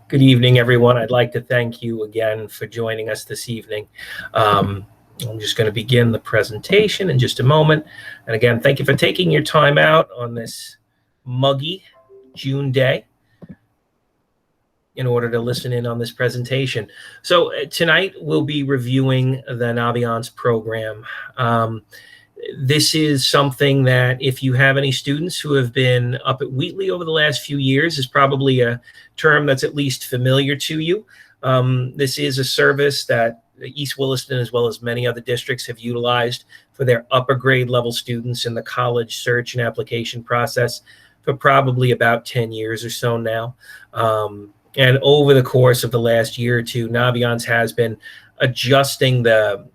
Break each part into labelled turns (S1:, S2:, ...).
S1: Good evening, everyone. I'd like to thank you again for joining us this evening. I'm just going to begin the presentation in just a moment. And again, thank you for taking your time out on this muggy June day in order to listen in on this presentation. So tonight we'll be reviewing the Naviance program. This is something that if you have any students who have been up at Wheatley over the last few years is probably a term that's at least familiar to you. This is a service that East Williston, as well as many other districts, have utilized for their upper grade level students in the college search and application process for probably about 10 years or so now. And over the course of the last year or two, Naviance has been adjusting the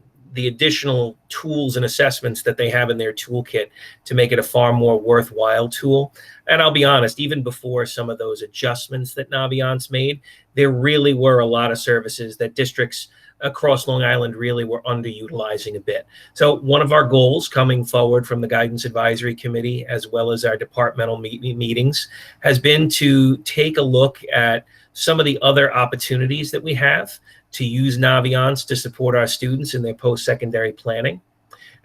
S1: additional tools and assessments that they have in their toolkit to make it a far more worthwhile tool. And I'll be honest, even before some of those adjustments that Naviance made, there really were a lot of services that districts across Long Island really were underutilizing a bit. So one of our goals coming forward from the Guidance Advisory Committee, as well as our departmental meetings, has been to take a look at some of the other opportunities that we have to use Naviance to support our students in their post-secondary planning,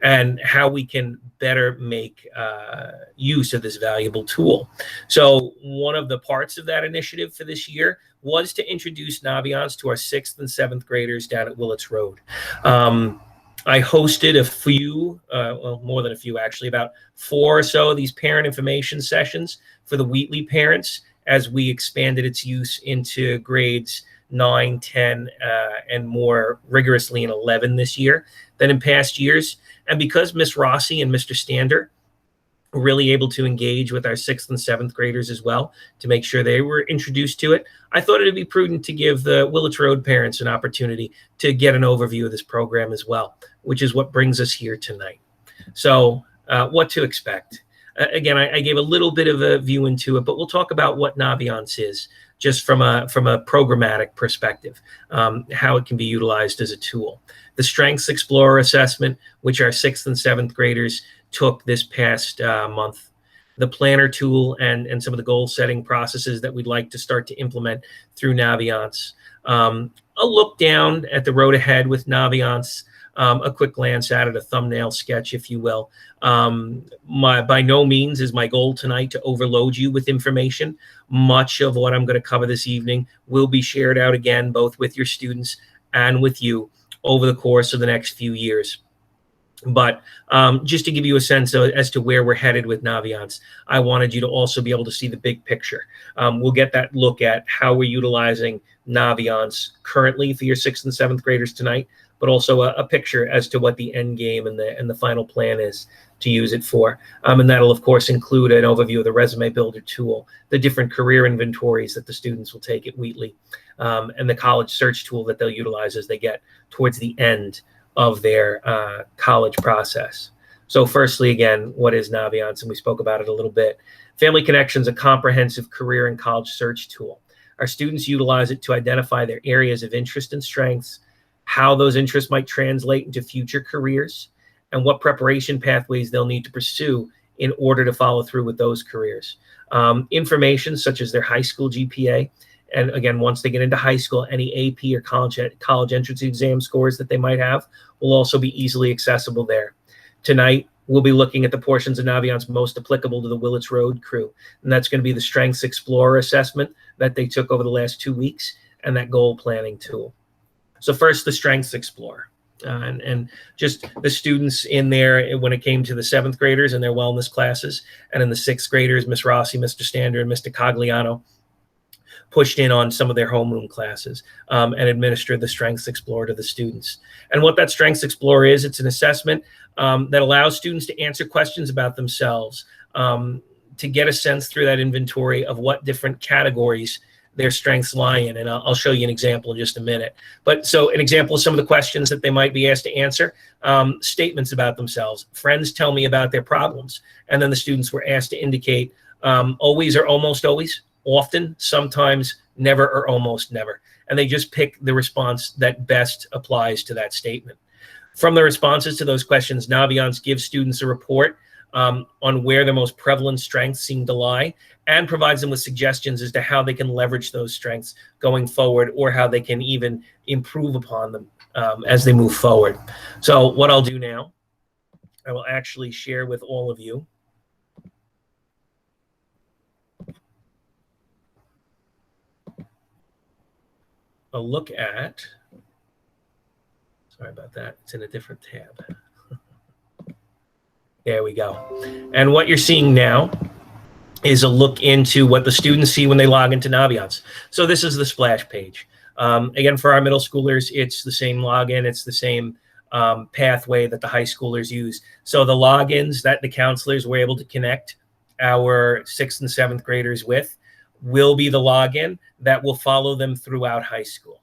S1: and how we can better make use of this valuable tool. So one of the parts of that initiative for this year was to introduce Naviance to our 6th and 7th graders down at Willets Road. I hosted a few, well, more than a few actually, about 4 or so of these parent information sessions for the Wheatley parents as we expanded its use into grades 9, 10, and more rigorously in 11 this year than in past years. And because Miss Rossi and Mr. Stander were really able to engage with our 6th and 7th graders as well to make sure they were introduced to it, I thought it'd be prudent to give the Willets Road parents an opportunity to get an overview of this program as well, which is what brings us here tonight. So what to expect? Again, I gave a little bit of a view into it, but we'll talk about what Naviance is, just from a programmatic perspective, how it can be utilized as a tool. The Strengths Explorer assessment, which our 6th and 7th graders took this past month. The planner tool and some of the goal setting processes that we'd like to start to implement through Naviance. A look down at the road ahead with Naviance. A quick glance at it, a thumbnail sketch, if you will. By no means is my goal tonight to overload you with information. Much of what I'm going to cover this evening will be shared out again, both with your students and with you over the course of the next few years. But just to give you a sense as to where we're headed with Naviance, I wanted you to also be able to see the big picture. We'll get that look at how we're utilizing Naviance currently for your 6th and 7th graders tonight, but also a picture as to what the end game and the final plan is to use it for. And that'll, of course, include an overview of the Resume Builder tool, the different career inventories that the students will take at Wheatley, and the college search tool that they'll utilize as they get towards the end of their college process. So firstly, again, what is Naviance? And we spoke about it a little bit. Family Connections, a comprehensive career and college search tool. Our students utilize it to identify their areas of interest and strengths, how those interests might translate into future careers, and what preparation pathways they'll need to pursue in order to follow through with those careers. Information such as their high school GPA, and again, once they get into high school, any AP or college entrance exam scores that they might have will also be easily accessible there. Tonight, we'll be looking at the portions of Naviance most applicable to the Willets Road crew, and that's going to be the Strengths Explorer assessment that they took over the last 2 weeks and that goal planning tool. So first, the Strengths Explorer, and just the students in there when it came to the 7th graders and their wellness classes, and in the 6th graders, Miss Rossi, Mr. Stander, and Mr. Cogliano pushed in on some of their homeroom classes and administered the Strengths Explorer to the students. And what that Strengths Explorer is, it's an assessment that allows students to answer questions about themselves, to get a sense through that inventory of what different categories their strengths lie in. And I'll show you an example in just a minute. But so an example of some of the questions that they might be asked to answer, statements about themselves. Friends tell me about their problems. And then the students were asked to indicate always or almost always, often, sometimes, never or almost never. And they just pick the response that best applies to that statement. From the responses to those questions, Naviance gives students a report on where their most prevalent strengths seem to lie, and provides them with suggestions as to how they can leverage those strengths going forward, or how they can even improve upon them as they move forward. So what I'll do now, I will actually share with all of you a look at, sorry about that, it's in a different tab. There we go. And what you're seeing now is a look into what the students see when they log into Naviance. So this is the splash page. Again, for our middle schoolers, it's the same login. It's the same pathway that the high schoolers use. So the logins that the counselors were able to connect our 6th and 7th graders with will be the login that will follow them throughout high school.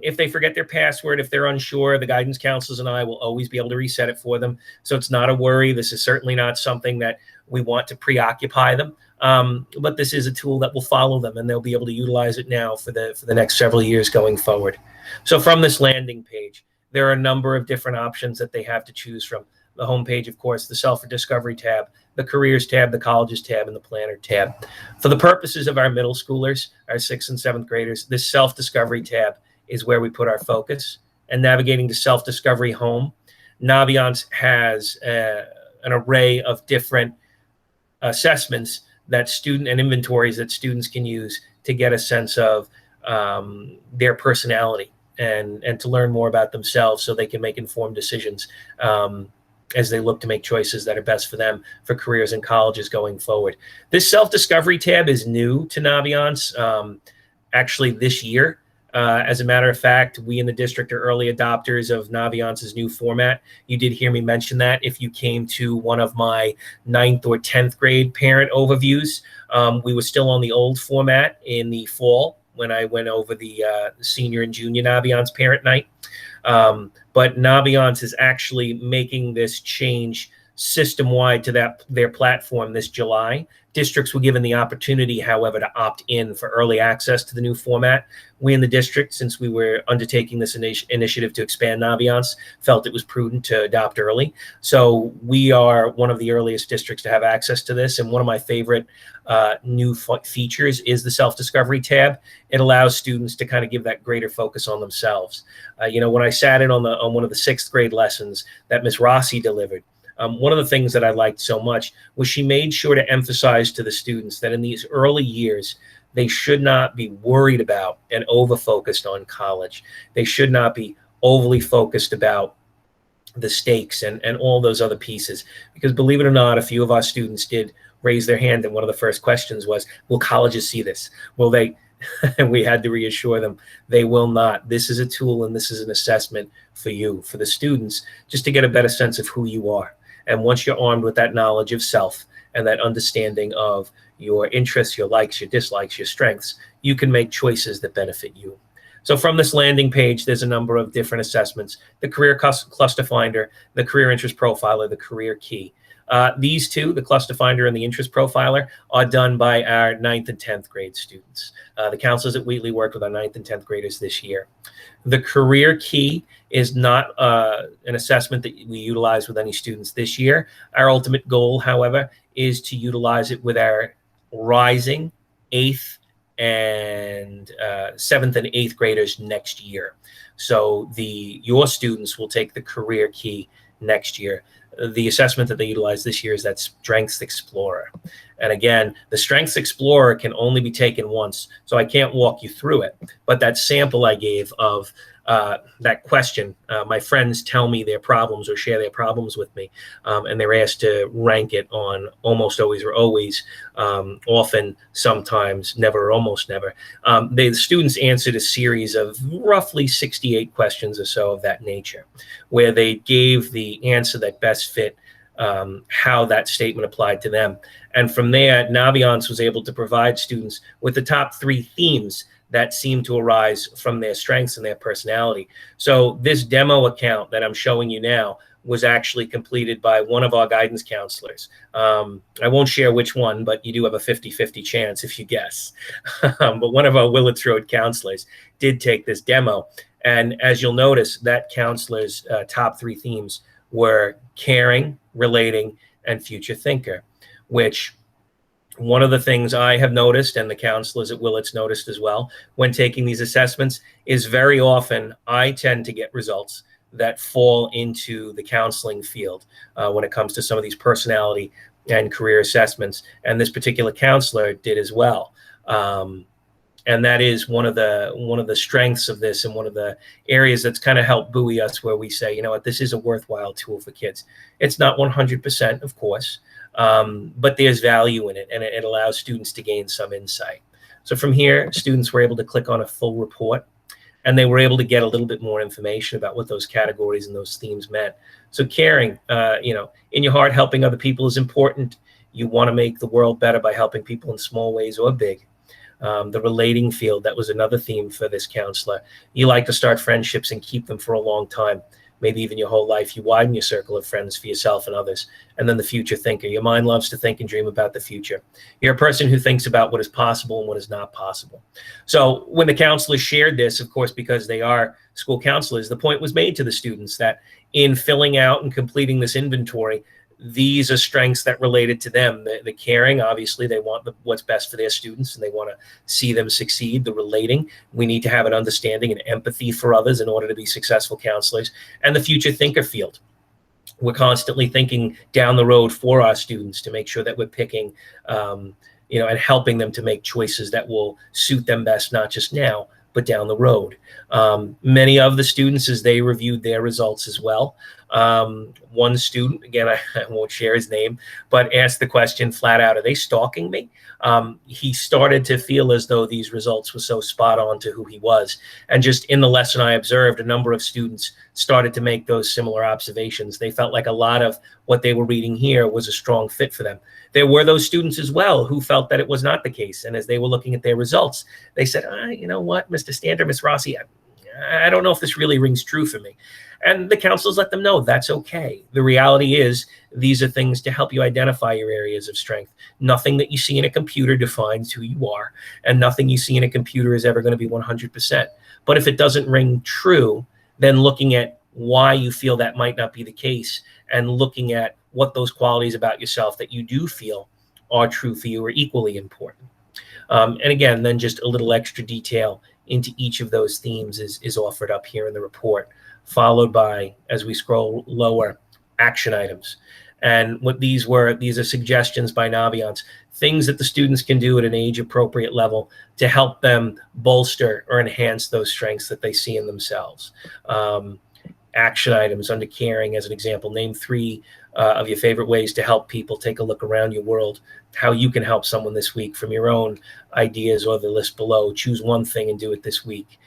S1: If they forget their password, if they're unsure, the guidance counselors and I will always be able to reset it for them. So it's not a worry. This is certainly not something that we want to preoccupy them. But this is a tool that will follow them, and they'll be able to utilize it now for the next several years going forward. So from this landing page, there are a number of different options that they have to choose from. The home page, of course, the self-discovery tab, the careers tab, the colleges tab, and the planner tab. For the purposes of our middle schoolers, our 6th and 7th graders, this self-discovery tab is where we put our focus. And navigating to self-discovery home, Naviance has an array of different assessments that student and inventories that students can use to get a sense of their personality and to learn more about themselves, so they can make informed decisions as they look to make choices that are best for them for careers and colleges going forward. This self-discovery tab is new to Naviance actually this year. As a matter of fact, we in the district are early adopters of Naviance's new format. You did hear me mention that if you came to one of my 9th or 10th grade parent overviews. We were still on the old format in the fall when I went over the senior and junior Naviance parent night. But Naviance is actually making this change system-wide to their platform this July. Districts were given the opportunity, however, to opt in for early access to the new format. We in the district, since we were undertaking this initiative to expand Naviance, felt it was prudent to adopt early. So we are one of the earliest districts to have access to this. And one of my favorite new features is the self-discovery tab. It allows students to kind of give that greater focus on themselves. When I sat in on one of the 6th grade lessons that Ms. Rossi delivered, one of the things that I liked so much was she made sure to emphasize to the students that in these early years, they should not be worried about and over-focused on college. They should not be overly focused about the stakes and all those other pieces. Because believe it or not, a few of our students did raise their hand, and one of the first questions was, will colleges see this? Will they? And we had to reassure them they will not. This is a tool, and this is an assessment for you, for the students, just to get a better sense of who you are. And once you're armed with that knowledge of self and that understanding of your interests, your likes, your dislikes, your strengths, you can make choices that benefit you. So from this landing page, there's a number of different assessments: the career cluster finder, the career interest profiler, the career key. These two, the cluster finder and the interest profiler, are done by our 9th and 10th grade students. The counselors at Wheatley worked with our 9th and 10th graders this year. The career key is not an assessment that we utilize with any students this year. Our ultimate goal, however, is to utilize it with our rising 8th and 7th and 8th graders next year. So your students will take the career key next year. The assessment that they utilize this year is that Strengths Explorer. And again, the Strengths Explorer can only be taken once, so I can't walk you through it. But that sample I gave of that question, my friends tell me their problems or share their problems with me, and they're asked to rank it on almost, always, or always, often, sometimes, never, or almost never. The students answered a series of roughly 68 questions or so of that nature, where they gave the answer that best fit how that statement applied to them. And from there, Naviance was able to provide students with the top 3 themes that seem to arise from their strengths and their personality. So this demo account that I'm showing you now was actually completed by one of our guidance counselors. I won't share which one, but you do have a 50-50 chance if you guess. But one of our Willets Road counselors did take this demo. And as you'll notice, that counselor's top 3 themes were caring, relating, and future thinker, which one of the things I have noticed, and the counselors at Willets noticed as well, when taking these assessments, is very often I tend to get results that fall into the counseling field when it comes to some of these personality and career assessments. And this particular counselor did as well. And that is one of the strengths of this, and one of the areas that's kind of helped buoy us, where we say, you know what, this is a worthwhile tool for kids. It's not 100%, of course, but there's value in it, and it allows students to gain some insight. So from here, students were able to click on a full report, and they were able to get a little bit more information about what those categories and those themes meant. So caring, in your heart, helping other people is important. You want to make the world better by helping people in small ways or big. The relating field, that was another theme for this counselor. You like to start friendships and keep them for a long time, maybe even your whole life. You widen your circle of friends for yourself and others. And then the future thinker. Your mind loves to think and dream about the future. You're a person who thinks about what is possible and what is not possible. So when the counselors shared this, of course, because they are school counselors, the point was made to the students that in filling out and completing this inventory, these are strengths that related to them. The caring, obviously, they want what's best for their students, and they want to see them succeed. The relating, we need to have an understanding and empathy for others in order to be successful counselors. And the future thinker field, we're constantly thinking down the road for our students to make sure that we're picking, and helping them to make choices that will suit them best, not just now, but down the road. Many of the students, as they reviewed their results as well, one student, again, I won't share his name, but asked the question flat out, are they stalking me? He started to feel as though these results were so spot on to who he was. And just in the lesson I observed, a number of students started to make those similar observations. They felt like a lot of what they were reading here was a strong fit for them. There were those students as well who felt that it was not the case. And as they were looking at their results, they said, you know what, Mr. Stander, Miss Rossi, I don't know if this really rings true for me. And the counselors let them know that's okay. The reality is these are things to help you identify your areas of strength. Nothing that you see in a computer defines who you are, and nothing you see in a computer is ever going to be 100%. But if it doesn't ring true, then looking at why you feel that might not be the case, and looking at what those qualities about yourself that you do feel are true for you are equally important. And again, then just a little extra detail into each of those themes is offered up here in the report, followed by, as we scroll lower, action items. And what these are suggestions by Naviance, things that the students can do at an age-appropriate level to help them bolster or enhance those strengths that they see in themselves. Action items under caring, as an example, name 3 of your favorite ways to help people. Take a look around your world, how you can help someone this week from your own ideas or the list below. Choose one thing and do it this week.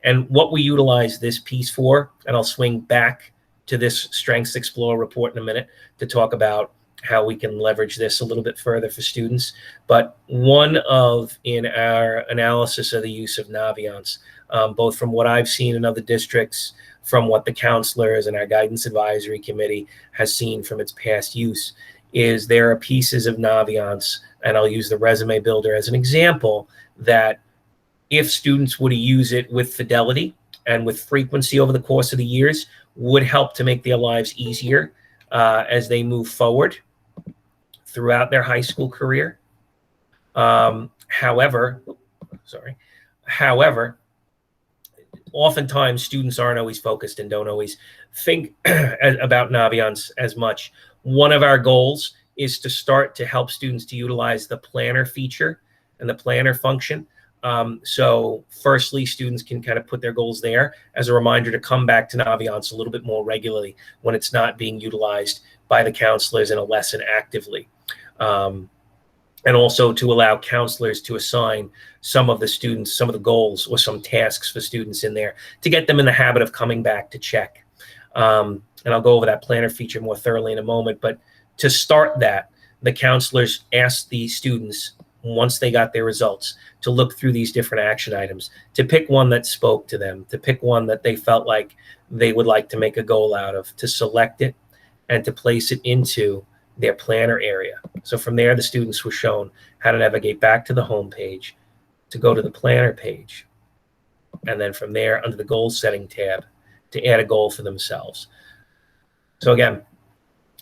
S1: And what we utilize this piece for, and I'll swing back to this Strengths Explorer report in a minute to talk about how we can leverage this a little bit further for students. But in our analysis of the use of Naviance, both from what I've seen in other districts, from what the counselors and our guidance advisory committee has seen from its past use, is there are pieces of Naviance, and I'll use the resume builder as an example, that if students were to use it with fidelity and with frequency over the course of the years, would help to make their lives easier as they move forward throughout their high school career. However, oftentimes students aren't always focused and don't always think about Naviance as much. One of our goals is to start to help students to utilize the planner feature and the planner function. So firstly, students can kind of put their goals there as a reminder to come back to Naviance a little bit more regularly when it's not being utilized by the counselors in a lesson actively. And also to allow counselors to assign some of the students, some of the goals or some tasks for students in there to get them in the habit of coming back to check. And I'll go over that planner feature more thoroughly in a moment. But to start that, the counselors asked the students, once they got their results, to look through these different action items, to pick one that spoke to them, to pick one that they felt like they would like to make a goal out of, to select it and to place it into their planner area. So from there, the students were shown how to navigate back to the home page, to go to the planner page, and then from there, under the goal setting tab, to add a goal for themselves. So again,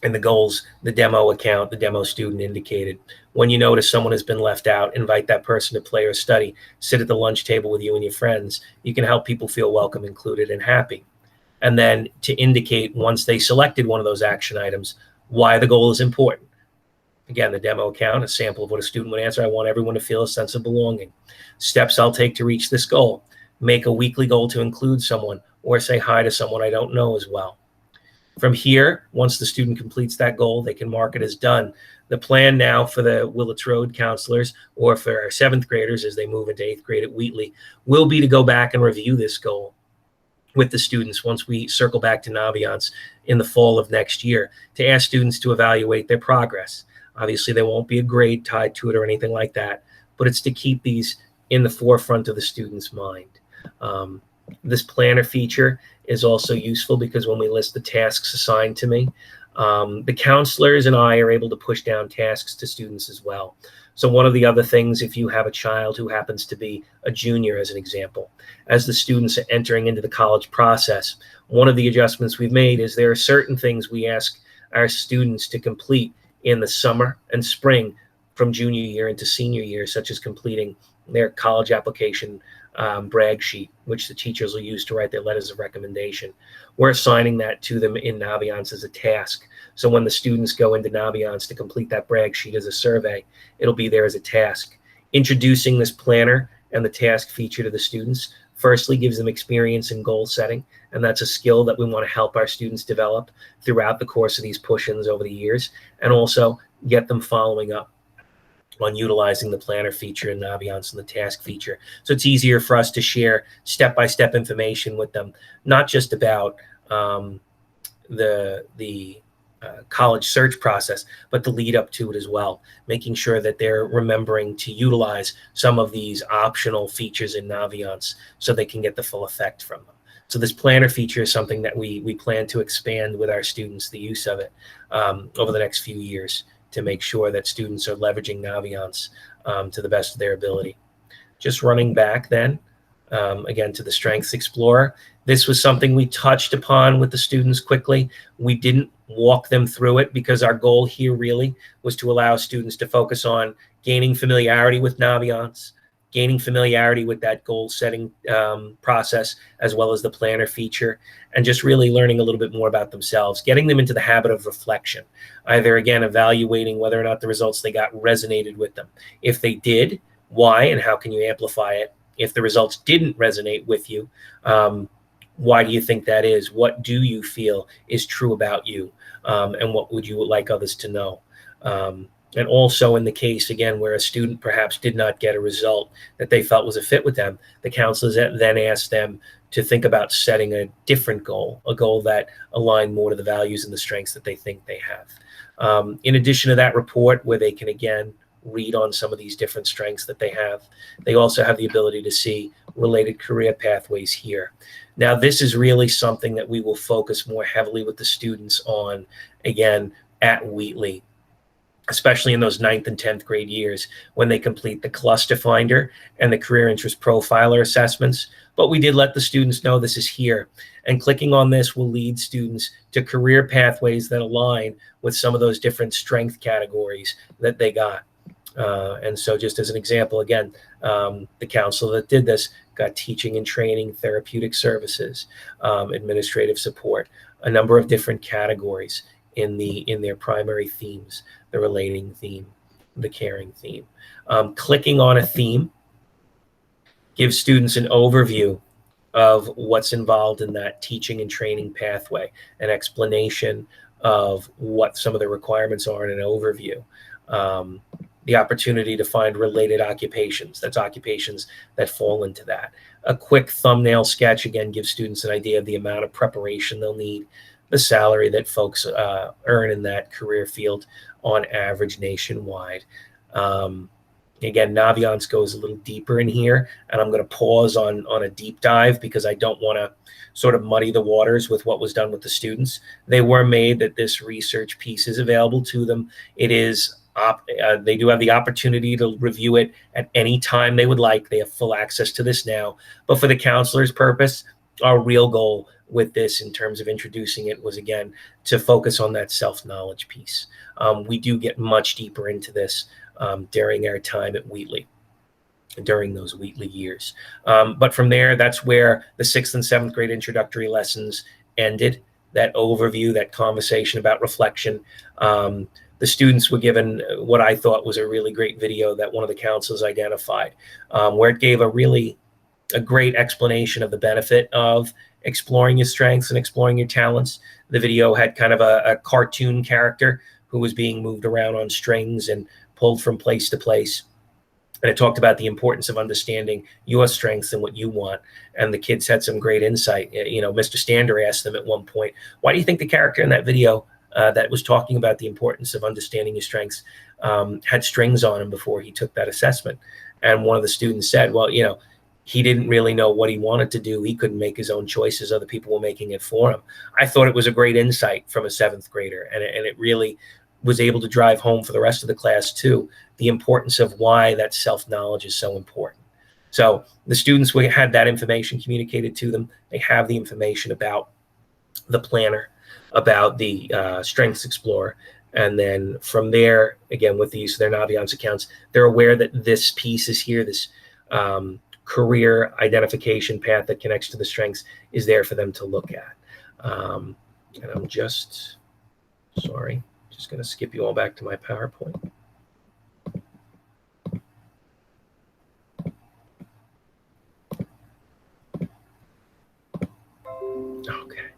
S1: And the goals, the demo account, the demo student indicated. When you notice someone has been left out, invite that person to play or study. Sit at the lunch table with you and your friends. You can help people feel welcome, included, and happy. And then to indicate, once they selected one of those action items, why the goal is important. Again, the demo account, a sample of what a student would answer. I want everyone to feel a sense of belonging. Steps I'll take to reach this goal. Make a weekly goal to include someone or say hi to someone I don't know as well. From here, once the student completes that goal, they can mark it as done. The plan now for the Willets Road counselors, or for our 7th graders as they move into 8th grade at Wheatley, will be to go back and review this goal with the students once we circle back to Naviance in the fall of next year, to ask students to evaluate their progress. Obviously, there won't be a grade tied to it or anything like that, but it's to keep these in the forefront of the student's mind. This planner feature is also useful because when we list the tasks assigned to me, the counselors and I are able to push down tasks to students as well. So one of the other things, if you have a child who happens to be a junior, as an example, as the students are entering into the college process, one of the adjustments we've made is there are certain things we ask our students to complete in the summer and spring from junior year into senior year, such as completing their college application brag sheet, which the teachers will use to write their letters of recommendation. We're assigning that to them in Naviance as a task. So when the students go into Naviance to complete that brag sheet as a survey, it'll be there as a task. Introducing this planner and the task feature to the students firstly gives them experience in goal setting, and that's a skill that we want to help our students develop throughout the course of these push-ins over the years, and also get them following up on utilizing the planner feature in Naviance and the task feature. So it's easier for us to share step-by-step information with them, not just about the college search process, but the lead up to it as well, making sure that they're remembering to utilize some of these optional features in Naviance so they can get the full effect from them. So this planner feature is something that we plan to expand with our students, the use of it over the next few years, to make sure that students are leveraging Naviance to the best of their ability. Just running back then, again, to the Strengths Explorer. This was something we touched upon with the students quickly. We didn't walk them through it because our goal here really was to allow students to focus on gaining familiarity with Naviance, gaining familiarity with that goal setting process, as well as the planner feature, and just really learning a little bit more about themselves, getting them into the habit of reflection, either, again, evaluating whether or not the results they got resonated with them. If they did, why and how can you amplify it? If the results didn't resonate with you, why do you think that is? What do you feel is true about you? And what would you like others to know? And also in the case, again, where a student perhaps did not get a result that they felt was a fit with them, the counselors then asked them to think about setting a different goal, a goal that aligned more to the values and the strengths that they think they have. In addition to that report, where they can, again, read on some of these different strengths that they have, they also have the ability to see related career pathways here. Now, this is really something that we will focus more heavily with the students on, again, at Wheatley, especially in those 9th and 10th grade years when they complete the cluster finder and the career interest profiler assessments. But we did let the students know this is here. And clicking on this will lead students to career pathways that align with some of those different strength categories that they got. And so just as an example, again, the counselor that did this got teaching and training, therapeutic services, administrative support, a number of different categories in their primary themes, the relating theme, the caring theme. Clicking on a theme gives students an overview of what's involved in that teaching and training pathway, an explanation of what some of the requirements are in an overview. The opportunity to find related occupations, that's occupations that fall into that. A quick thumbnail sketch, again, gives students an idea of the amount of preparation they'll need, the salary that folks earn in that career field on average nationwide. Again, Naviance goes a little deeper in here, and I'm going to pause on a deep dive because I don't want to sort of muddy the waters with what was done with the students. They were made that this research piece is available to them. It is they do have the opportunity to review it at any time they would like. They have full access to this now. But for the counselor's purpose, our real goal with this in terms of introducing it was, again, to focus on that self-knowledge piece. We do get much deeper into this during our time at Wheatley, during those Wheatley years. But from there, that's where the 6th and 7th grade introductory lessons ended, that overview, that conversation about reflection. The students were given what I thought was a really great video that one of the counselors identified, where it gave a great explanation of the benefit of exploring your strengths and exploring your talents. The video had kind of a cartoon character who was being moved around on strings and pulled from place to place. And it talked about the importance of understanding your strengths and what you want. And the kids had some great insight. Mr. Stander asked them at one point, why do you think the character in that video that was talking about the importance of understanding your strengths had strings on him before he took that assessment? And one of the students said, well, he didn't really know what he wanted to do. He couldn't make his own choices. Other people were making it for him. I thought it was a great insight from a 7th grader. And it really was able to drive home for the rest of the class too, the importance of why that self-knowledge is so important. So the students had that information communicated to them. They have the information about the planner, about the Strengths Explorer. And then from there, again, with the use of their Naviance accounts, they're aware that this piece is here, this career identification path that connects to the strengths is there for them to look at. And I'm just going to skip you all back to my PowerPoint. Okay.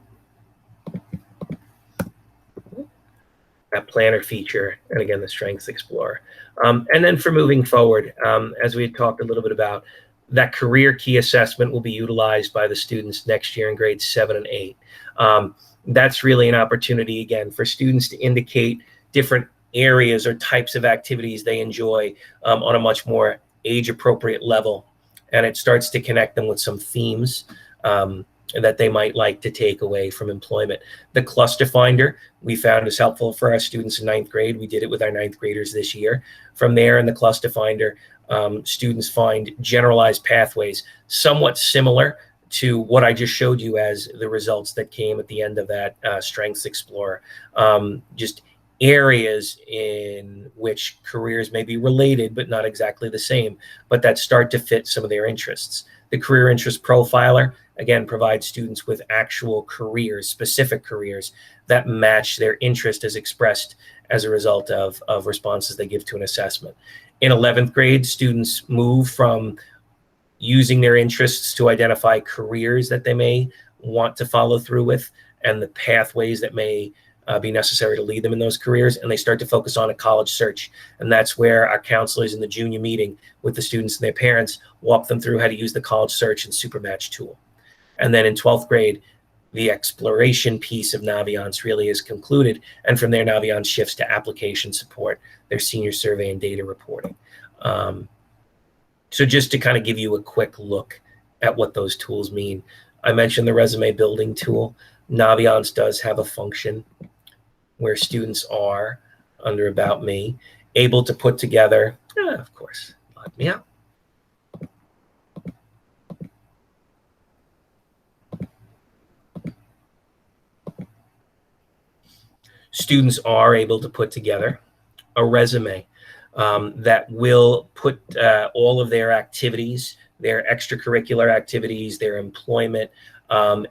S1: That planner feature, and again, the Strengths Explorer. And then for moving forward, as we had talked a little bit about, that career key assessment will be utilized by the students next year in grades 7 and 8. That's really an opportunity, again, for students to indicate different areas or types of activities they enjoy on a much more age-appropriate level. And it starts to connect them with some themes that they might like to take away from employment. The cluster finder we found is helpful for our students in 9th grade. We did it with our 9th graders this year. From there, in the cluster finder, students find generalized pathways somewhat similar to what I just showed you as the results that came at the end of that Strengths Explorer. Just areas in which careers may be related but not exactly the same, but that start to fit some of their interests. The Career Interest Profiler, again, provides students with actual careers, specific careers that match their interest as expressed as a result of responses they give to an assessment. In 11th grade, students move from using their interests to identify careers that they may want to follow through with and the pathways that may be necessary to lead them in those careers, and they start to focus on a college search. And that's where our counselors in the junior meeting with the students and their parents walk them through how to use the college search and Supermatch tool. And then in 12th grade, the exploration piece of Naviance really is concluded. And from there, Naviance shifts to application support, their senior survey and data reporting. So just to kind of give you a quick look at what those tools mean. I mentioned the resume building tool. Naviance does have a function where students are, under About Me, able to put together, of course, log me out. Students are able to put together a resume that will put all of their activities, their extracurricular activities, their employment,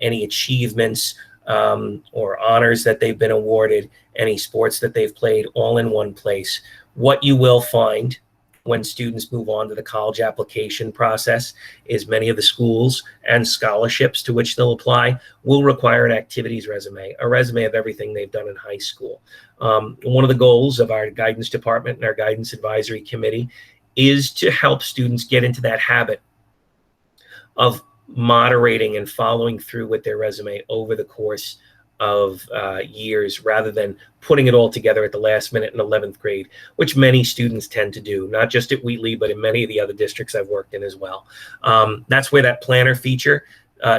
S1: any achievements or honors that they've been awarded, any sports that they've played, all in one place. What you will find when students move on to the college application process is many of the schools and scholarships to which they'll apply will require an activities resume, a resume of everything they've done in high school. One of the goals of our guidance department and our guidance advisory committee is to help students get into that habit of moderating and following through with their resume over the course of years, rather than putting it all together at the last minute in 11th grade, which many students tend to do, not just at Wheatley, but in many of the other districts I've worked in as well. That's where that planner feature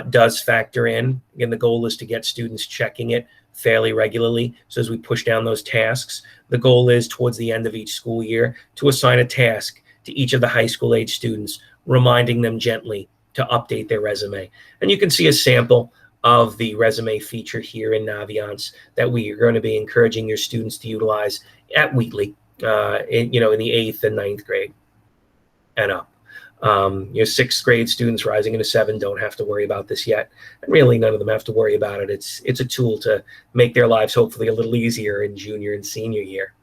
S1: does factor in. Again, the goal is to get students checking it fairly regularly. So as we push down those tasks, the goal is towards the end of each school year to assign a task to each of the high school age students, reminding them gently to update their resume. And you can see a sample of the resume feature here in Naviance that we are going to be encouraging your students to utilize at Wheatley, in the 8th and 9th grade and up. Your 6th grade students rising into 7 don't have to worry about this yet. And really, none of them have to worry about it. It's a tool to make their lives hopefully a little easier in junior and senior year.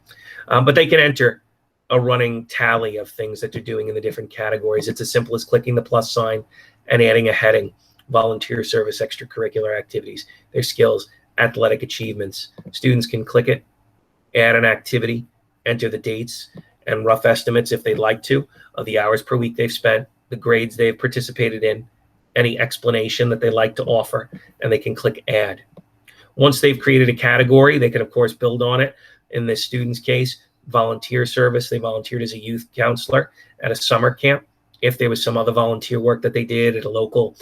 S1: But they can enter a running tally of things that they're doing in the different categories. It's as simple as clicking the plus sign and adding a heading: volunteer service, extracurricular activities, their skills, athletic achievements. Students can click it, add an activity, enter the dates and rough estimates, if they'd like to, of the hours per week they've spent, the grades they've participated in, any explanation that they like to offer, and they can click add. Once they've created a category, they can, of course, build on it. In this student's case, volunteer service, they volunteered as a youth counselor at a summer camp. If there was some other volunteer work that they did at a local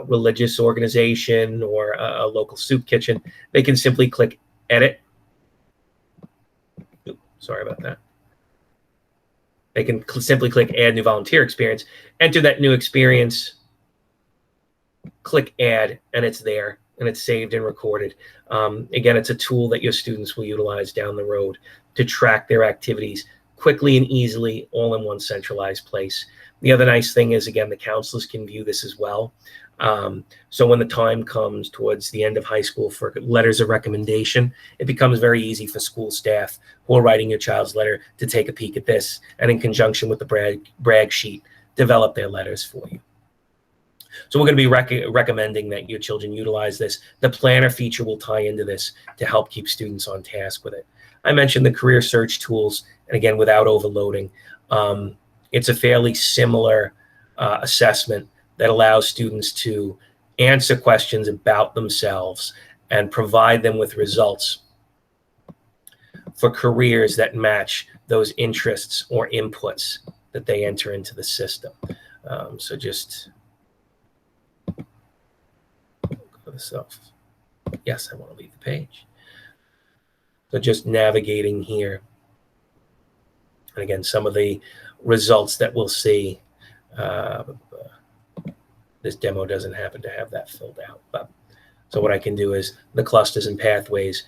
S1: religious organization or a local soup kitchen, they can simply click edit. Oops, sorry about that. They can simply click add new volunteer experience, enter that new experience, click add, and it's there, and it's saved and recorded. Again, it's a tool that your students will utilize down the road to track their activities quickly and easily, all in one centralized place. The other nice thing is, again, the counselors can view this as well. So when the time comes towards the end of high school for letters of recommendation, it becomes very easy for school staff who are writing your child's letter to take a peek at this, and in conjunction with the brag sheet, develop their letters for you. So we're going to be recommending that your children utilize this. The planner feature will tie into this to help keep students on task with it. I mentioned the career search tools, and again, without overloading, it's a fairly similar assessment that allows students to answer questions about themselves and provide them with results for careers that match those interests or inputs that they enter into the system. So just go to self. Yes, I want to leave the page. So just navigating here. And again, some of the results that we'll see. This demo doesn't happen to have that filled out. But so what I can do is the clusters and pathways.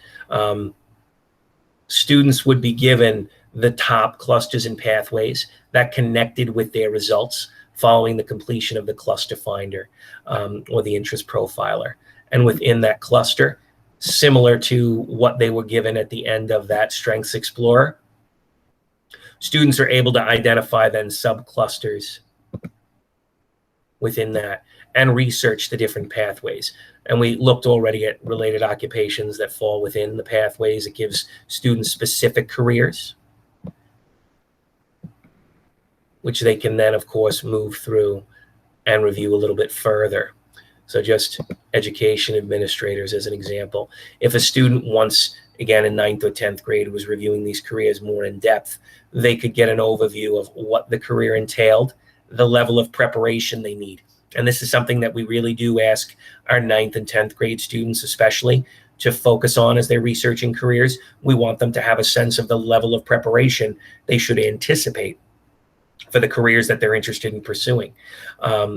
S1: Students would be given the top clusters and pathways that connected with their results following the completion of the cluster finder or the interest profiler. And within that cluster, similar to what they were given at the end of that Strengths Explorer, students are able to identify then subclusters within that and research the different pathways. And we looked already at related occupations that fall within the pathways. It gives students specific careers, which they can then, of course, move through and review a little bit further. So just education administrators as an example. If a student once, again, in 9th or 10th grade was reviewing these careers more in depth, they could get an overview of what the career entailed, the level of preparation they need. And this is something that we really do ask our 9th and 10th grade students especially to focus on as they're researching careers. We want them to have a sense of the level of preparation they should anticipate for the careers that they're interested in pursuing.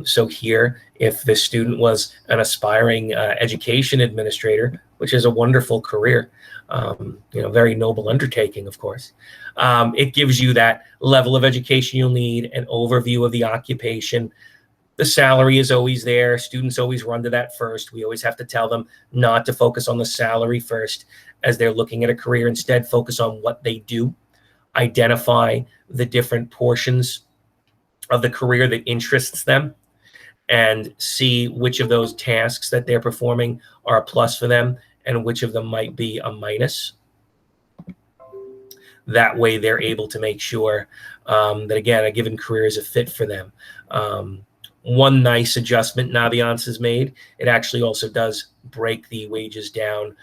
S1: So here, if the student was an aspiring education administrator, which is a wonderful career, very noble undertaking, of course, it gives you that level of education you'll need, an overview of the occupation. The salary is always there. Students always run to that first. We always have to tell them not to focus on the salary first as they're looking at a career. Instead, focus on what they do. Identify the different portions of the career that interests them and see which of those tasks that they're performing are a plus for them and which of them might be a minus. That way they're able to make sure that, again, a given career is a fit for them. One nice adjustment Naviance has made, it actually also does break the wages down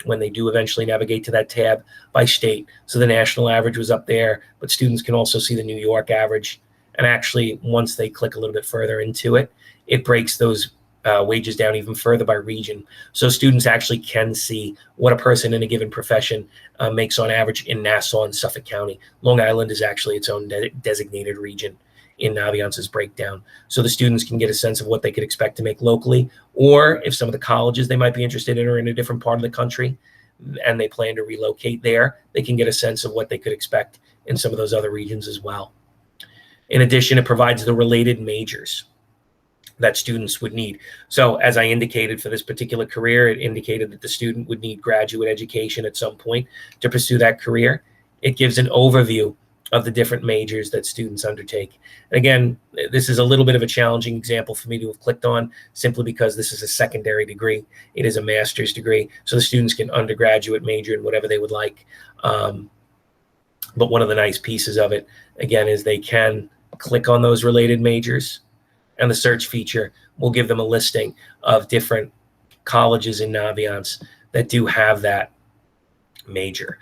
S1: when they do eventually navigate to that tab by state. So the national average was up there, but students can also see the New York average. And actually, once they click a little bit further into it, it breaks those wages down even further by region. So students actually can see what a person in a given profession makes on average in Nassau and Suffolk County. Long Island is actually its own designated region. in Naviance's breakdown, so the students can get a sense of what they could expect to make locally, or if some of the colleges they might be interested in are in a different part of the country and they plan to relocate there, they can get a sense of what they could expect in some of those other regions as well. In addition, it provides the related majors that students would need. So as I indicated for this particular career, it indicated that the student would need graduate education at some point to pursue that career. It gives an overview of the different majors that students undertake. And again, this is a little bit of a challenging example for me to have clicked on, simply because this is a secondary degree. It is a master's degree, so the students can undergraduate major in whatever they would like. But one of the nice pieces of it, again, is they can click on those related majors, and the search feature will give them a listing of different colleges in Naviance that do have that major.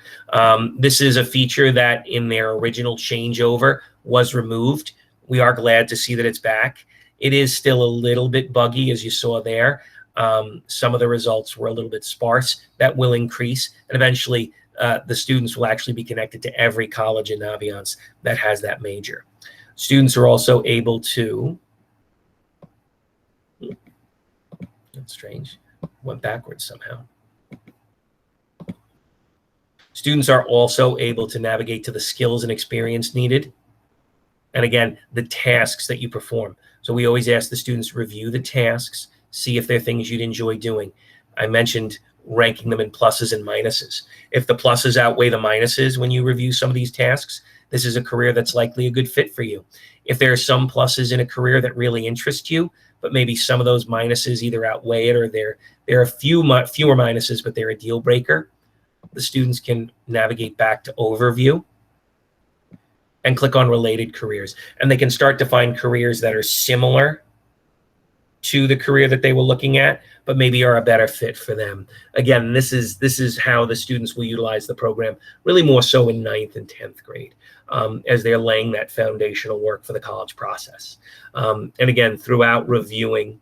S1: This is a feature that in their original changeover was removed. We are glad to see that it's back. It is still a little bit buggy, as you saw there. Some of the results were a little bit sparse. That will increase, and eventually the students will actually be connected to every college in Naviance that has that major. Students are also able to, that's strange, went backwards somehow. Students are also able to navigate to the skills and experience needed, and again, the tasks that you perform. So we always ask the students to review the tasks, see if they're things you'd enjoy doing. I mentioned ranking them in pluses and minuses. If the pluses outweigh the minuses when you review some of these tasks, this is a career that's likely a good fit for you. If there are some pluses in a career that really interest you, but maybe some of those minuses either outweigh it, or there are fewer minuses, but they're a deal breaker, the students can navigate back to overview and click on related careers. And they can start to find careers that are similar to the career that they were looking at, but maybe are a better fit for them. Again, this is how the students will utilize the program, really more so in 9th and 10th grade, as they're laying that foundational work for the college process. And again, throughout reviewing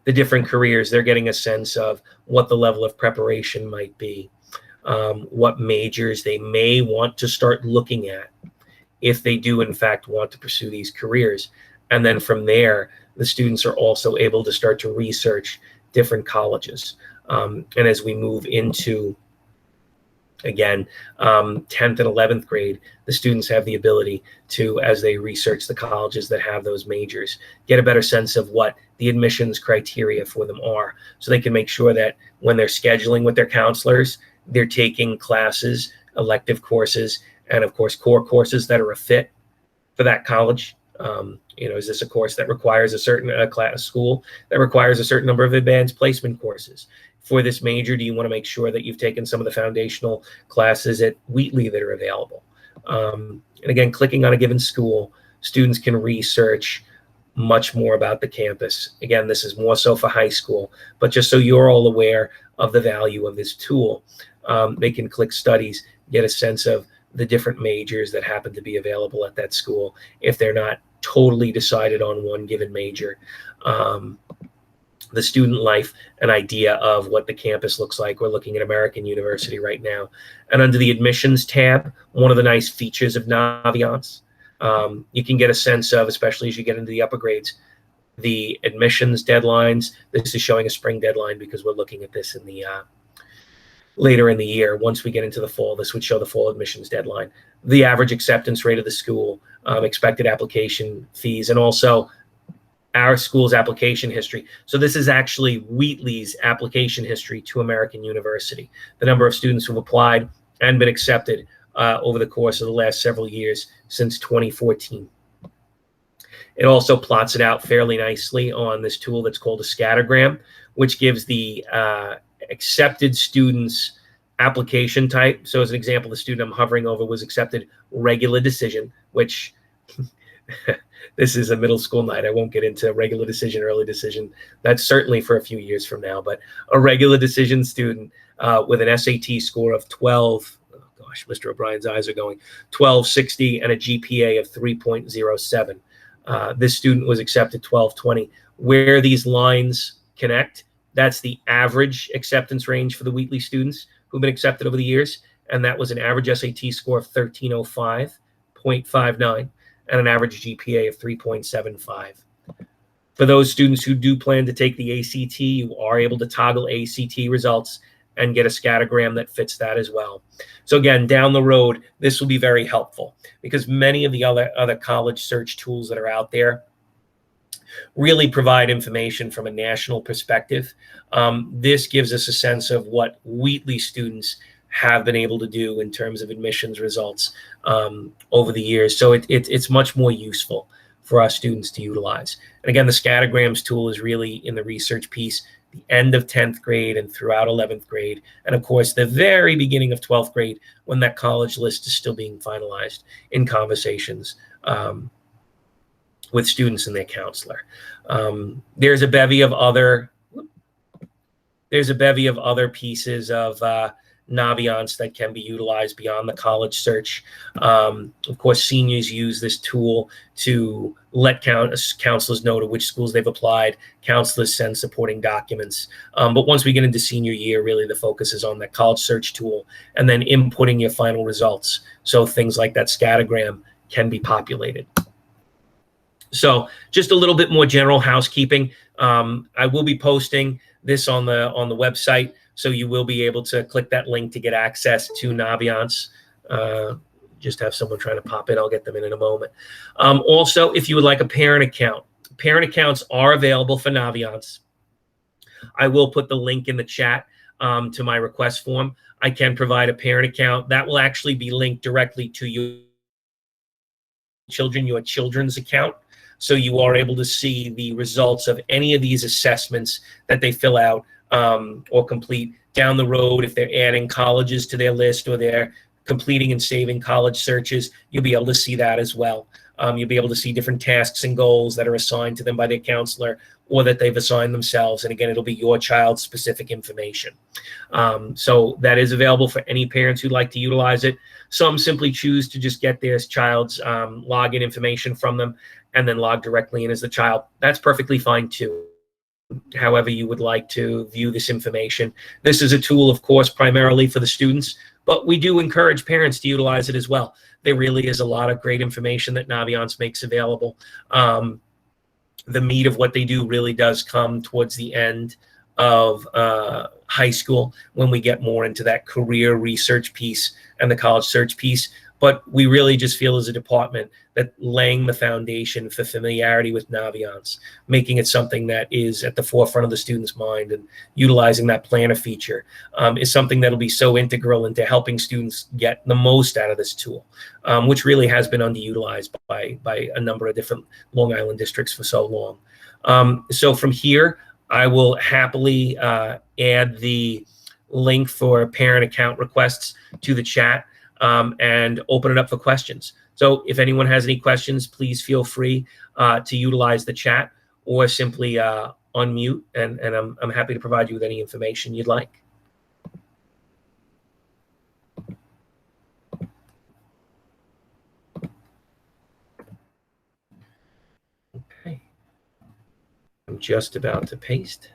S1: the different careers, they're getting a sense of what the level of preparation might be, what majors they may want to start looking at if they do in fact want to pursue these careers. And then from there, the students are also able to start to research different colleges. And as we move into, again, 10th and 11th grade, the students have the ability to, as they research the colleges that have those majors, get a better sense of what the admissions criteria for them are, so they can make sure that when they're scheduling with their counselors, they're taking classes, elective courses, and of course core courses that are a fit for that college. Is this a course that requires a certain school that requires a certain number of advanced placement courses? For this major, do you want to make sure that you've taken some of the foundational classes at Wheatley that are available? And again, clicking on a given school, students can research much more about the campus. Again, this is more so for high school, but just so you're all aware of the value of this tool, they can click studies, get a sense of the different majors that happen to be available at that school if they're not totally decided on one given major. The student life, an idea of what the campus looks like. We're looking at American University right now. And under the admissions tab, one of the nice features of Naviance, you can get a sense of, especially as you get into the upper grades, the admissions deadlines. This is showing a spring deadline because we're looking at this in the later in the year. Once we get into the fall, this would show the fall admissions deadline, the average acceptance rate of the school, expected application fees, and also our school's application history. So this is actually Wheatley's application history to American University, the number of students who've applied and been accepted over the course of the last several years since 2014. It also plots it out fairly nicely on this tool that's called a Scattergram, which gives the accepted students application type. So as an example, the student I'm hovering over was accepted regular decision, which this is a middle school night. I won't get into regular decision, early decision. That's certainly for a few years from now, but a regular decision student with an SAT score of 12, oh gosh, Mr. O'Brien's eyes are going, 1260 and a GPA of 3.07. This student was accepted 1220. Where these lines connect, that's the average acceptance range for the Wheatley students who've been accepted over the years. And that was an average SAT score of 1305.59. and an average GPA of 3.75. For those students who do plan to take the ACT, you are able to toggle ACT results and get a scattergram that fits that as well. So again, down the road, this will be very helpful because many of the other college search tools that are out there really provide information from a national perspective. This gives us a sense of what Wheatley students have been able to do in terms of admissions results over the years. So it's much more useful for our students to utilize. And again, the Scattergrams tool is really in the research piece, the end of 10th grade and throughout 11th grade. And of course, the very beginning of 12th grade when that college list is still being finalized in conversations with students and their counselor. There's a bevy of other pieces of Naviance that can be utilized beyond the college search. Of course, seniors use this tool to let counselors know to which schools they've applied. Counselors send supporting documents. But once we get into senior year, really the focus is on that college search tool and then inputting your final results. So things like that scattergram can be populated. So just a little bit more general housekeeping. I will be posting this on the website, so you will be able to click that link to get access to Naviance. Just have someone trying to pop in. I'll get them in a moment. Also, if you would like a parent account, parent accounts are available for Naviance. I will put the link in the chat to my request form. I can provide a parent account that will actually be linked directly to your children's account. So you are able to see the results of any of these assessments that they fill out or complete down the road. If they're adding colleges to their list or they're completing and saving college searches, you'll be able to see that as well. You'll be able to see different tasks and goals that are assigned to them by their counselor or that they've assigned themselves. And again, it'll be your child's specific information. So that is available for any parents who'd like to utilize it. Some simply choose to just get their child's login information from them and then log directly in as the child. That's perfectly fine too. However you would like to view this information. This is a tool, of course, primarily for the students, but we do encourage parents to utilize it as well. There really is a lot of great information that Naviance makes available. The meat of what they do really does come towards the end of high school when we get more into that career research piece and the college search piece. But we really just feel as a department that laying the foundation for familiarity with Naviance, making it something that is at the forefront of the student's mind and utilizing that planner feature is something that'll be so integral into helping students get the most out of this tool, which really has been underutilized by a number of different Long Island districts for so long. So from here, I will happily add the link for parent account requests to the chat. And open it up for questions. So if anyone has any questions, please feel free to utilize the chat or simply unmute, and I'm happy to provide you with any information you'd like. Okay. I'm just about to paste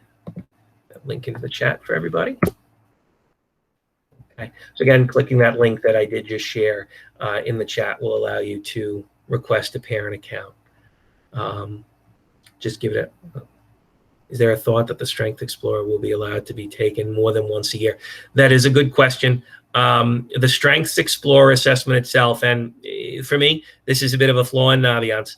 S1: that link into the chat for everybody. Okay. So again, clicking that link that I did just share in the chat will allow you to request a parent account. Just give it a, is there a thought that the Strength Explorer will be allowed to be taken more than once a year? That is a good question. The Strengths Explorer assessment itself, and for me, this is a bit of a flaw in Naviance.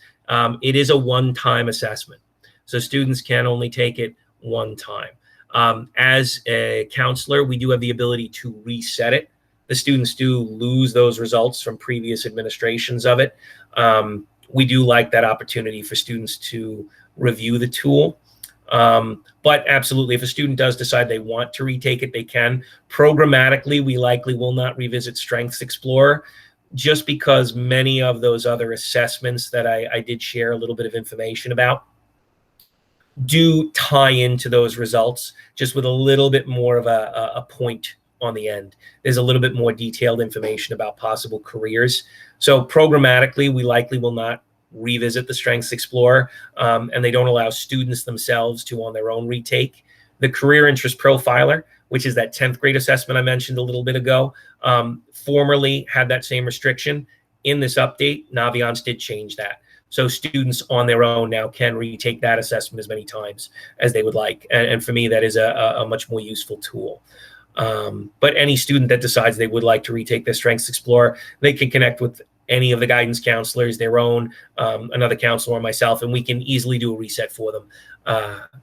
S1: It is a one-time assessment. So students can only take it one time. As a counselor, we do have the ability to reset it. The students do lose those results from previous administrations of it. We do like that opportunity for students to review the tool. But absolutely, if a student does decide they want to retake it, they can. Programmatically, we likely will not revisit Strengths Explorer just because many of those other assessments that I did share a little bit of information about do tie into those results, just with a little bit more of a point on the end. There's a little bit more detailed information about possible careers. So programmatically, we likely will not revisit the Strengths Explorer, and they don't allow students themselves to on their own retake. The Career Interest Profiler, which is that 10th grade assessment I mentioned a little bit ago, formerly had that same restriction. in this update, Naviance did change that. So students on their own now can retake that assessment as many times as they would like. And for me, that is a much more useful tool. But any student that decides they would like to retake their Strengths Explorer, they can connect with any of the guidance counselors, their own, another counselor, or myself, and we can easily do a reset for them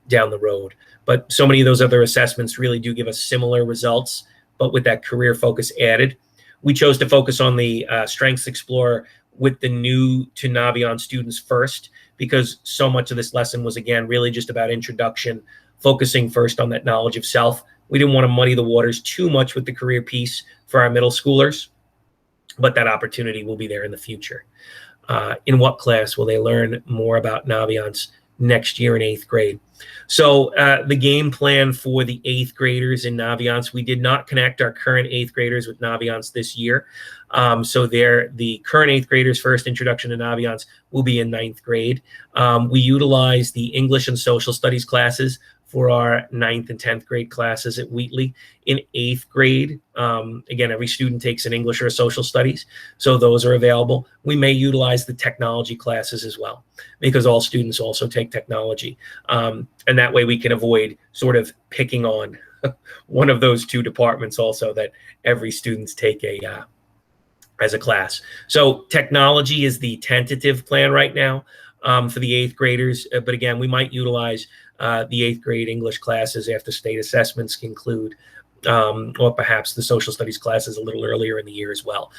S1: down the road. But so many of those other assessments really do give us similar results, but with that career focus added. We chose to focus on the Strengths Explorer with the new to Naviance students first, because so much of this lesson was, again, really just about introduction, focusing first on that knowledge of self. We didn't want to muddy the waters too much with the career piece for our middle schoolers, but that opportunity will be there in the future. In what class will they learn more about Naviance next year in 8th grade? So the game plan for the 8th graders in Naviance, we did not connect our current 8th graders with Naviance this year. So the current 8th graders' first introduction to Naviance will be in 9th grade. We utilize the English and social studies classes for our 9th and 10th grade classes at Wheatley. In 8th grade, again, every student takes an English or a social studies, so those are available. We may utilize the technology classes as well, because all students also take technology. And that way we can avoid sort of picking on one of those two departments also that every student's take as a class. So technology is the tentative plan right now for the 8th graders. But again, we might utilize the 8th grade English classes after state assessments conclude, or perhaps the social studies classes a little earlier in the year as well.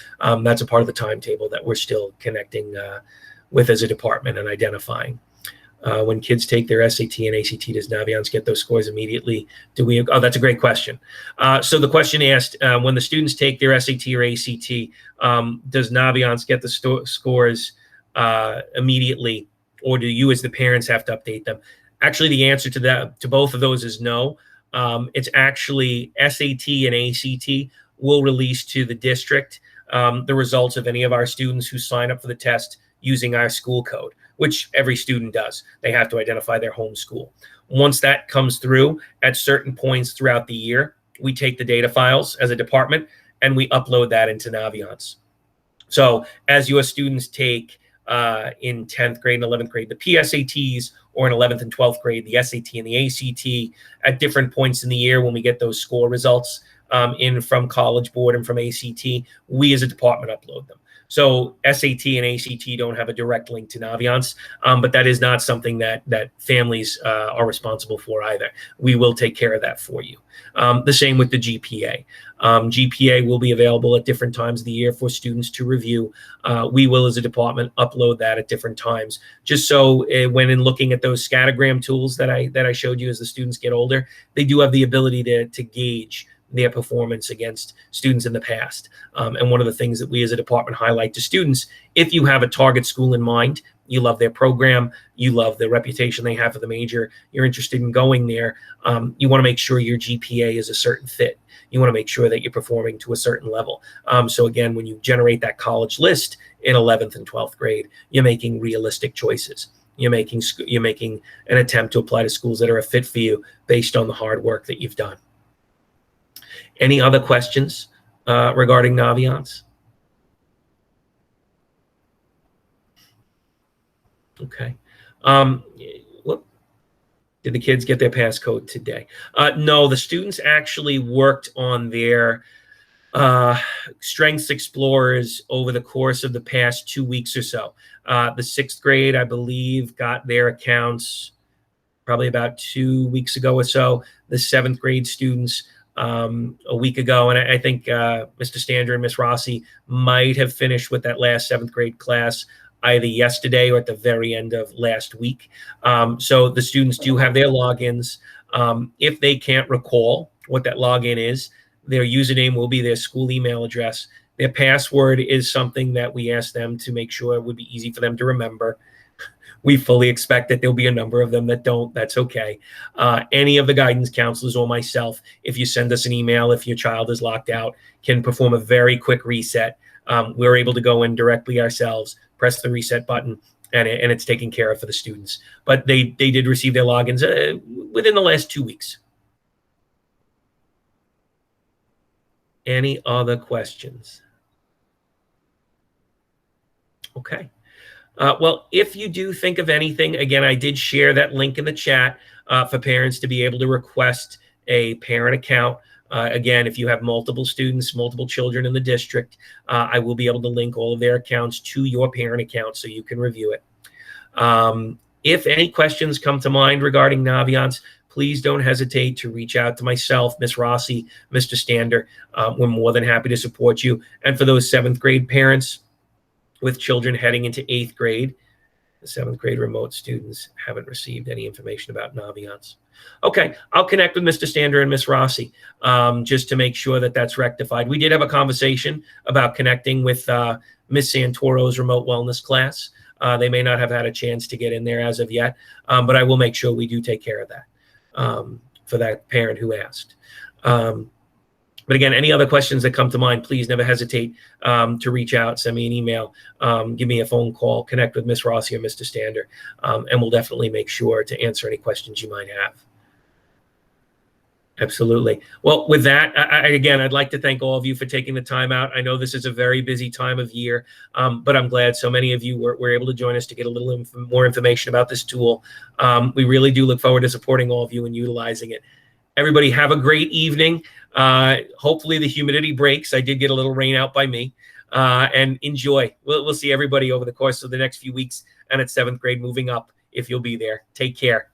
S1: That's a part of the timetable that we're still connecting with as a department and identifying. When kids take their SAT and ACT, does Naviance get those scores immediately? Oh, that's a great question. So the question asked, when the students take their SAT or ACT, does Naviance get the scores immediately, or do you as the parents have to update them? Actually, the answer to both of those is no. It's actually SAT and ACT will release to the district the results of any of our students who sign up for the test using our school code, which every student does. They have to identify their home school. Once that comes through at certain points throughout the year, we take the data files as a department and we upload that into Naviance. So as your students take in 10th grade and 11th grade the PSATs, or in 11th and 12th grade the SAT and the ACT, at different points in the year when we get those score results in from College Board and from ACT, we as a department upload them. So SAT and ACT don't have a direct link to Naviance, but that is not something that families are responsible for either. We will take care of that for you. The same with the GPA. GPA will be available at different times of the year for students to review. We will, as a department, upload that at different times, just so when in looking at those scattergram tools that I showed you as the students get older, they do have the ability to gauge their performance against students in the past. And one of the things that we as a department highlight to students, if you have a target school in mind, you love their program, you love the reputation they have for the major, you're interested in going there, you want to make sure your GPA is a certain fit. You want to make sure that you're performing to a certain level. So again, when you generate that college list in 11th and 12th grade, you're making realistic choices. You're making an attempt to apply to schools that are a fit for you based on the hard work that you've done. Any other questions regarding Naviance? Okay. Did the kids get their passcode today? No, the students actually worked on their Strengths Explorers over the course of the past 2 weeks or so. The 6th grade, I believe, got their accounts probably about 2 weeks ago or so. The 7th grade students a week ago, and I think Mr. Stander and Miss Rossi might have finished with that last 7th grade class either yesterday or at the very end of last week. So the students do have their logins. If they can't recall what that login is, their username will be their school email address. Their password is something that we ask them to make sure it would be easy for them to remember. We fully expect that there'll be a number of them that don't. That's okay. Any of the guidance counselors or myself, if you send us an email, if your child is locked out, can perform a very quick reset. We're able to go in directly ourselves, press the reset button, and it's taken care of for the students. But they did receive their logins within the last 2 weeks. Any other questions? Okay. Well, if you do think of anything, again, I did share that link in the chat for parents to be able to request a parent account. Again, if you have multiple students, multiple children in the district, I will be able to link all of their accounts to your parent account so you can review it. If any questions come to mind regarding Naviance, please don't hesitate to reach out to myself, Ms. Rossi, Mr. Stander. We're more than happy to support you. And for those 7th grade parents with children heading into 8th grade, the 7th grade remote students haven't received any information about Naviance. Okay, I'll connect with Mr. Stander and Ms. Rossi just to make sure that that's rectified. We did have a conversation about connecting with Ms. Santoro's remote wellness class. They may not have had a chance to get in there as of yet, but I will make sure we do take care of that for that parent who asked. But again, any other questions that come to mind, please never hesitate to reach out, send me an email, give me a phone call, connect with Ms. Rossi or Mr. Stander, and we'll definitely make sure to answer any questions you might have. Absolutely. Well, with that, again, I'd like to thank all of you for taking the time out. I know this is a very busy time of year, but I'm glad so many of you were able to join us to get a little more information about this tool. We really do look forward to supporting all of you and utilizing it. Everybody have a great evening. Hopefully the humidity breaks. I did get a little rain out by me. And enjoy. We'll see everybody over the course of the next few weeks and at 7th grade moving up if you'll be there. Take care.